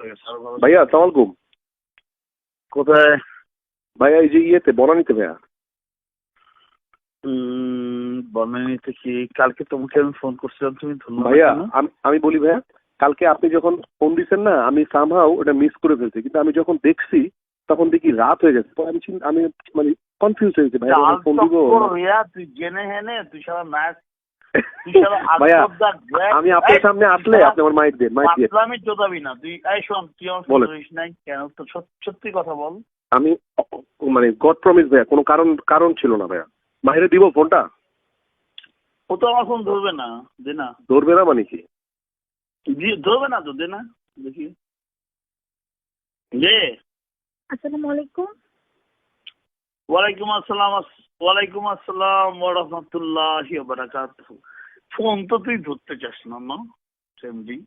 ভাইয়া আসসালামু আলাইকুম। কোথায়? ভাইয়া এই যে ইয়েতে বনানীতে ভাইয়া। বনানীতে কি? কালকে তোমাকে আমি ফোন করছিলাম, তুমি ধরলে না ভাইয়া কেন? আমি বলি ভাইয়া, কালকে আপনি যখন ফোন দিচ্ছেন না, আমি সামহাও ওটা মিস করে ফেলছি, কিন্তু আমি যখন দেখছি তখন দেখি রাত হয়ে গেছে। পরে আমি মানে কনফিউজ হয়ে গেছি ভাইয়া, ফোন দিব ভাইয়া তুই জেনে হেনে তুই সারা ম্যাচ ভাইয়া আমি আপনার সামনে আসলে আপনি আমার মাইক দেন, মাইক দিয়ে আমি চোদাবি না তুই। এই শোন, তুই আমার ফোন ধরিস নাই কেন? তো সত্যি কথা বল। আমি মানে গড প্রমিস ভাইয়া, কোনো কারণ ছিল না ভাইয়া। মাহিরে দিব ফোনটা? ও তো আমার ফোন ধরবে না, দে না। ধরবে না মানে কি? ধরবে না তো, দে না দেখি। দে। আসসালামু আলাইকুম। ওয়ালাইকুম আসসালাম। ওয়ালাইকুম আসসালাম ওয়া রাহমাতুল্লাহি ওয়া বারাকাতুহু। ফোন তো তুই ধরতে চাস না, না সেমডি।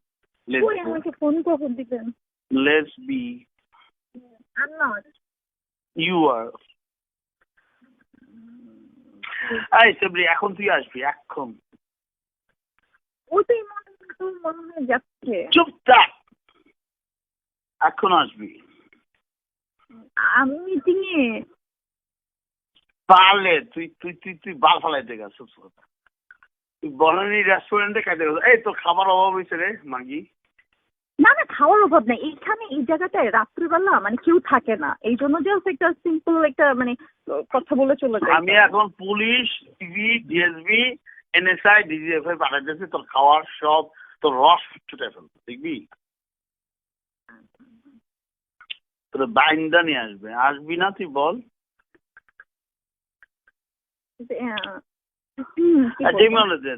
কই আমাকে ফোন কখন দিবেন? Let's be. I'm not. You are. এই সেমডি, এখন তুই আসবি এখন। ওটাই মনে হয় যাচ্ছে। চুপ থাক, এখন আসবি। আমি মিটিংয়ে। পারলে তুই তুই তুই তুই বাল ফালাইতে গেছিস। তুই বনানী রেস্টুরেন্টে খাইতে গেছিস। এই তোর খাবার অভাব হয়েছে রে মাগি। না না, খাওয়ার অভাব নাই। এইখানে এই জায়গাটায় রাত্রিবেলা মানে কেউ থাকে না, এই জন্য জাস্ট একটা সিম্পল একটা মানে কথা বলে চলে যায়। আমি এখন police, TV, DSB, NSI, DGFI পাঠাইতেছি তোর খাওয়ার সব, তোর রস ছুটে ফেলবো, দেখবি? তোর বাইন্দা নিয়ে আসবে। আসবি না তুই বল?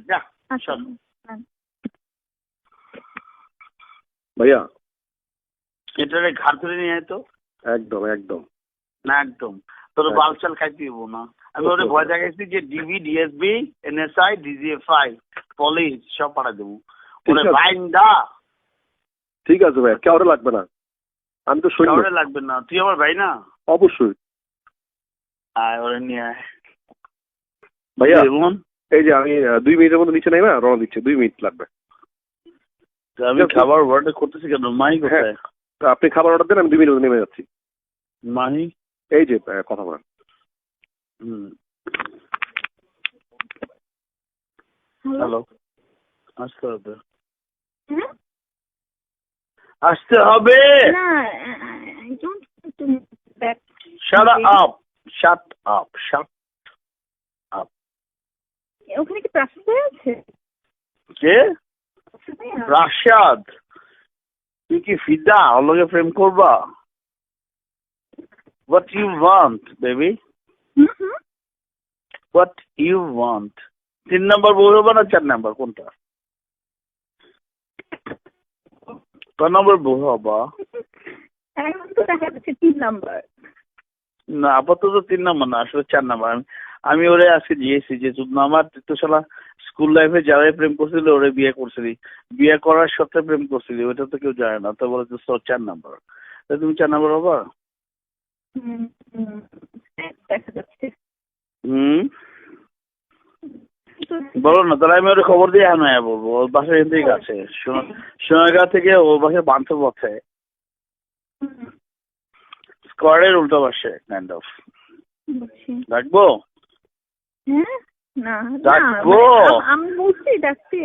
যা ভাইয়া এটারে ঘাট ধরে নিয়ে আয় তো। একদম একদম না একদম তোর বালচাল খাইতে দিব না। আমি ওরে ভয় দেখাইছি যে DB, DSB, NSI, DGFI, police সব পাঠা দেবো। ওরে বাইন্দা। ঠিক আছে ভাইয়া, কেউ লাগবে না, আমি তো সৈন্য। কাউরে লাগবে না, তুই আমার ভাই না? অবশ্যই। আয় ওরে নিয়ে আয় ভাইয়া। এমন এই যে আমি 2 মিনিটের মধ্যে নিচে নাই না, রওনা দিচ্ছে, 2 মিনিট লাগবে। আমি খাবার অর্ডার করতেছি কেন? মাহি কোথায়? আপনি খাবার অর্ডার দেন, আমি 2 মিনিটের মধ্যে নেমে যাচ্ছি। মাহি এই যে কথা বলেন। হ্যালো, আসতে হবে। আসতে হবে। Shut up. Shut up. Shut up. ওখানে কি প্রাসাদ আছে? কে? প্রাসাদ? তুই কি ফিদা ওর প্রেম করবা? What you want, baby? What you want? 3 নম্বর বউ হবে না 4 নম্বর কোনটা? কত নম্বর বউ হবা? এখন তো দেখা যাচ্ছে 3 নাম্বার। না আপাতত 3 নম্বর না, আসলে 4 নম্বর। আমি ওরে আজকে দিয়েছি যে আমার তো শালা স্কুল লাইফে যারাই প্রেম করছিল ওরে বিয়ে করছিলি, বিয়ে করার সত্ত্বে প্রেম করছিলি, ওইটা তো কেউ জানে না। তো বলে যে 4 নম্বর। তা তুমি 4 নম্বর হবা? দেখা যাচ্ছে। বলো না, তাহলে আমি ওর খবর দিয়ে আনা বলবো। ওর বাসা এখান থেকে আছে, সোনাগাঁ থেকে ওর বাসায় বান্ধব পথে, স্কোয়ারের উল্টো পাশে কাইন্ড অফ। ডাকবো? আমি বলছি ডাকতে।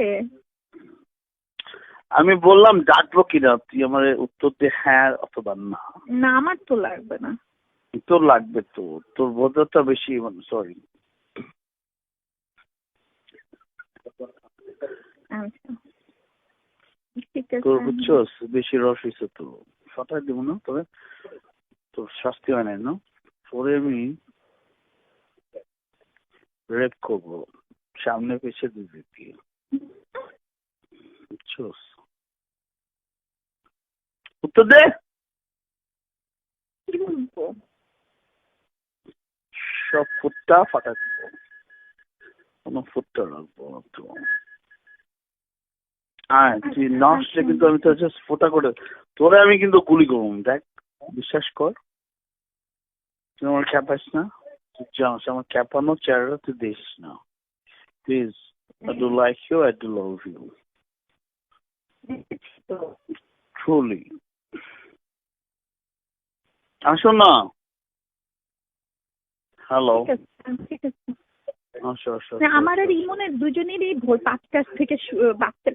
আমি বললাম ডাকবো কিনা, তুই আমার উত্তর দিয়ে হ্যাঁ অথবা না। না আমার তো লাগবে না। তোর লাগবে তো, তোর বোধটা বেশি, সরি। তোর বুঝছস বেশি রস হয়েছে তো, ফাটাই দেবো না। তবে তোর শাস্তি হয় নাই না, পরে আমি রেপ করবো সামনে পেছে দিদি, বুঝছস? উত্তর দে। সব ফুটটা ফাটা দিব, কোনো ফুটটা রাখবো না তো। তুই নষ্ট কিন্তু আমি তো জাস্ট ফোটা করে তোরে আমি কিন্তু গুলি করবো। দেখ বিশ্বাস কর, তুই আমার খ্যাপাস না, তুই জানিস আমার খ্যাপানো চেহারা তুই দেখিস না। Please, I do like you, I do love you. Truly. আসো না। হ্যালো, ঠিক আছে, ঠিক আছে। আসো আসো না, আসো, আমার আর আসো। ইমনের দুজনেরই ভোর 5টা থেকে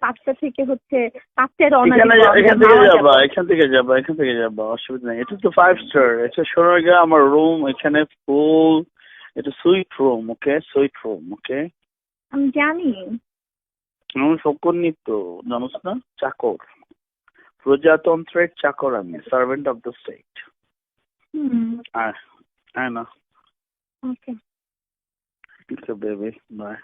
5টা থেকে হচ্ছে 5টায় রওনা এখানে দিব আমরা, এখান থেকে মাওয়া যাবা, যাবো। এখান থেকে যাবা, এখান থেকে যাবা, অসুবিধা নেই। এটা তো 5 স্টার, এটা সোনারগাঁ আমার রুম, এখানে ফুল, এটা সুইট রুম, ওকে, সুইট রুম, ওকে। আমি জানি। আমি ফকর নিত্য, জানোস না, চাকর, প্রজাতন্ত্রের চাকর আমি, সার্ভেন্ট অফ দ্য স্টেট। হুম। আয়, আয় না, ওকে। Baby, by.